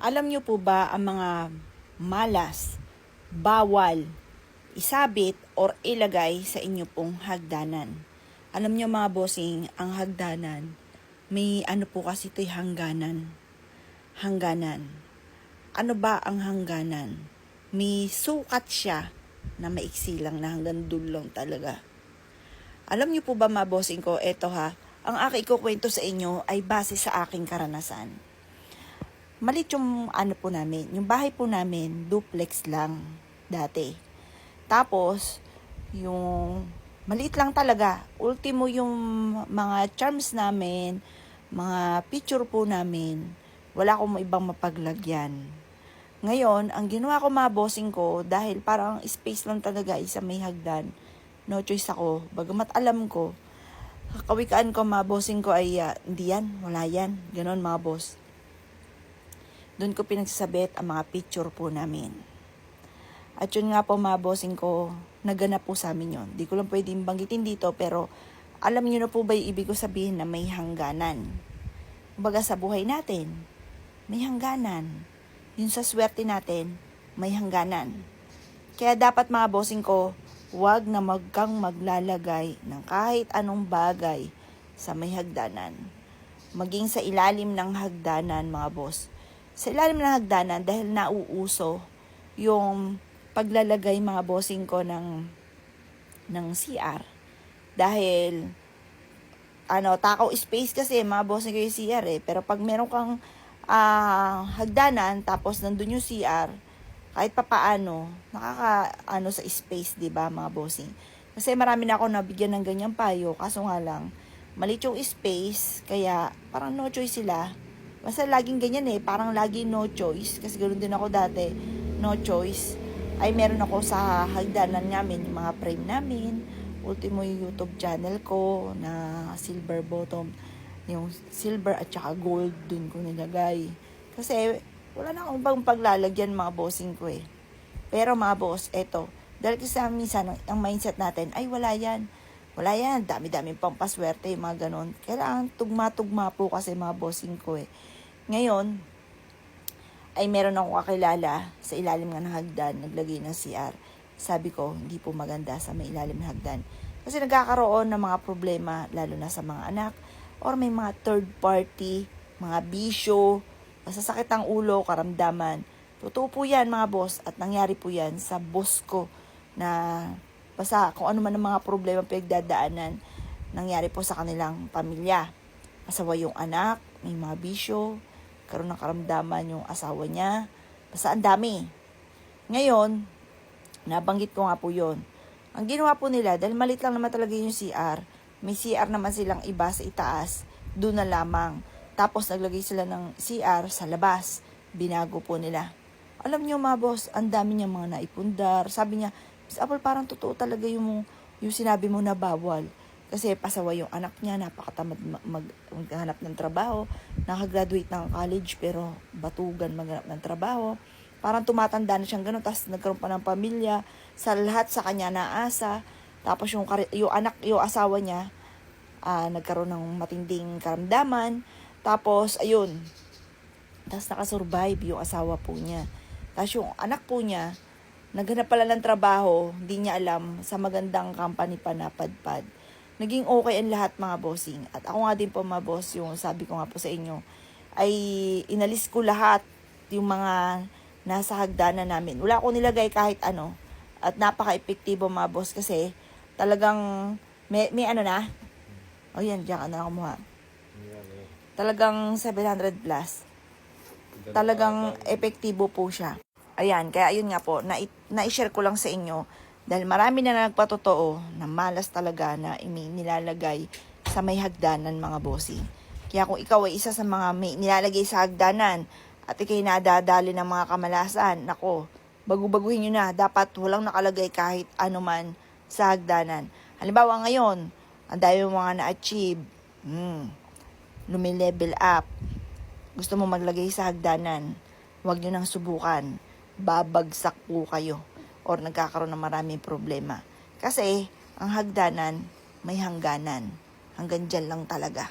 Alam niyo po ba ang mga malas, bawal, isabit or ilagay sa inyo pong hagdanan? Alam niyo mga bossing, ang hagdanan, may ano po kasi ito'y hangganan. Hangganan. Ano ba ang hangganan? May sukat siya na maiksi lang na hanggang dulo lang talaga. Alam niyo po ba mga bossing ko, eto ha, ang aking ikukwento sa inyo ay base sa aking karanasan. Malit yung ano po namin, yung bahay po namin, duplex lang dati. Tapos, yung maliit lang talaga. Ultimo yung mga charms namin, mga picture po namin, wala akong ibang mapaglagyan. Ngayon, ang ginawa ko mga bossing ko, dahil parang space lang talaga, isa may hagdan, no choice ako. Bagamat alam ko, kawikaan ko mga bossing ko ay, hindi yan, wala yan. Ganon mga boss. Doon ko pinagsasabit ang mga picture po namin. At yun nga po mga bossing ko, naganap po sa amin yun. Di ko lang pwedeng banggitin dito, pero alam niyo na po ba yung ibig ko sabihin na may hangganan? Kumbaga sa buhay natin, may hangganan. Yun sa swerte natin, may hangganan. Kaya dapat mga bossing ko, huwag na kang maglalagay ng kahit anong bagay sa may hagdanan. Maging sa ilalim ng hagdanan mga boss. Sa ilalim ng hagdanan dahil nauuso yung paglalagay mga bossing ko ng CR. Dahil takaw space kasi mga bossing ko yung CR eh. Pero pag meron kang hagdanan tapos nandun yung CR, kahit papaano, sa space, 'di ba, mga bossing. Kasi marami na ako nabigyan ng ganyang payo, kaso nga lang maliit yung space, kaya parang no choice sila. Basta laging ganyan eh, parang lagi no choice. Kasi ganoon din ako dati, no choice. Ay meron ako sa hagdanan namin, yung mga frame namin. Ultimo yung YouTube channel ko na silver bottom. Yung silver at saka gold dun ko nilagay. Kasi wala na akong bang paglalagyan mga bossing ko eh. Pero mga boss, eto. Dahil kasi minsan ang mindset natin, ay wala yan. Wala yan, dami-dami pang paswerte, mga ganon. Kailangan tugma-tugma po kasi mga bossing ko eh. Ngayon, ay meron akong kakilala sa ilalim nga ng hagdan, naglagay ng CR. Sabi ko, hindi po maganda sa may ilalim ng hagdan. Kasi nagkakaroon ng mga problema, lalo na sa mga anak, or may mga third party, mga bisyo, masasakit ang ulo, karamdaman. Totoo po yan mga boss, at nangyari po yan sa boss ko na basta kung ano man ang mga problema pinagdadaanan, nangyari po sa kanilang pamilya. Asawa yung anak, may mga bisyo, karoon ng karamdaman yung asawa niya. Basta ang dami. Ngayon, nabanggit ko nga po yun. Ang ginawa po nila, dahil malit lang naman talaga yung CR, may CR naman silang iba sa itaas, doon na lamang. Tapos naglagay sila ng CR sa labas. Binago po nila. Alam niyo mga boss, ang dami niya mga naipundar. Sabi niya, Miss Apple, parang totoo talaga yung sinabi mo na bawal. Kasi pasawa yung anak niya, napakatamad maghanap ng trabaho. Nakagraduate ng college pero batugan maghanap ng trabaho. Parang tumatanda na siyang gano'n, tapos nagkaroon pa ng pamilya. Sa lahat sa kanya naasa. Tapos yung anak, yung asawa niya, nagkaroon ng matinding karamdaman. Tapos, ayun. Tapos nakasurvive yung asawa po niya. Tapos yung anak po niya, naghanap pala ng trabaho, hindi niya alam, sa magandang company pa napadpad. Naging okay ang lahat mga bossing. At ako nga din po mga boss, yung sabi ko nga po sa inyo, ay inalis ko lahat yung mga nasa hagdanan namin. Wala akong nilagay kahit ano. At napaka-epektibo mga boss kasi talagang may ano na. O yan, diyan ka na kumuha. Talagang 700 plus. Talagang epektibo po siya. Ayan, kaya ayun nga po, na-share ko lang sa inyo dahil marami na nagpatotoo na malas talaga na nilalagay sa may hagdanan mga bossing. Kaya kung ikaw ay isa sa mga may nilalagay sa hagdanan at ikay nadadali ng mga kamalasan, nako, bagu-baguhin nyo na. Dapat walang nakalagay kahit ano man sa hagdanan. Halimbawa ngayon, ang dami mga na-achieve, lumilevel up, gusto mo maglagay sa hagdanan, huwag nyo nang subukan. Babagsak po kayo or nagkakaroon ng maraming problema. Kasi, ang hagdanan, may hangganan. Hanggang dyan lang talaga.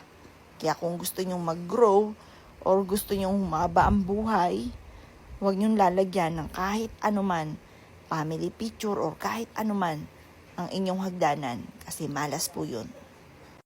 Kaya kung gusto nyo mag-grow or gusto nyong humaba ang buhay, huwag nyong lalagyan ng kahit anuman, family picture or kahit anuman ang inyong hagdanan kasi malas po yun.